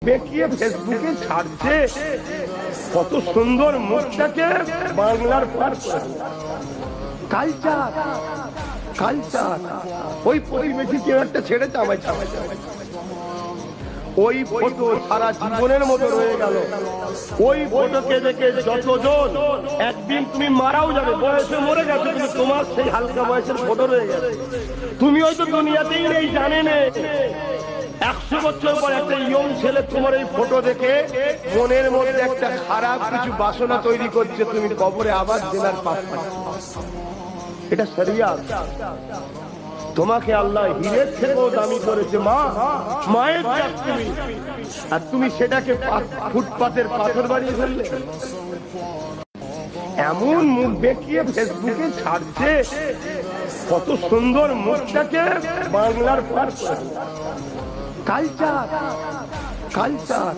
বেঁকিয়ে ফেসবুকে ছাড়ছে কত সুন্দর মুখটাকে বাংলার পার কালচার কালচার। ওই পরিবেশে কেউ একটা ছেড়ে চামাই চামাই ওই ফটো সারা জীবনের মতো রয়ে গেল। ওই ফটোকে দেখে যতজন একদিন তুমি মারাও যাবে, বয়সে মরে গেছে কিন্তু তোমার সেই হালকা বয়সের ফটো রয়ে গেছে। তুমি হয়তো দুনিয়াতেই নেই, জানে না। 100 বছর পর একটা ইয়ং ছেলে তোমার এই ফটো দেখে মনের মধ্যে একটা খারাপ কিছু বাসনা তৈরি করছে, তুমি কবরে আবার জেলার পাপ পাচ্ছ। এটা শরিয়াত। তোমাকে আল্লাহ হীরের থেকেও দামি করেছে মা, মায়ের জাত তুমি, আর তুমি সেটাকে ফুটপাতের পাথর বানিয়ে ফেললে। এমন মুখ বেঁকিয়ে ফেসবুকে ছাড়ছে কত সুন্দর মুখটাকে বাংলার পার কালচার কালচার।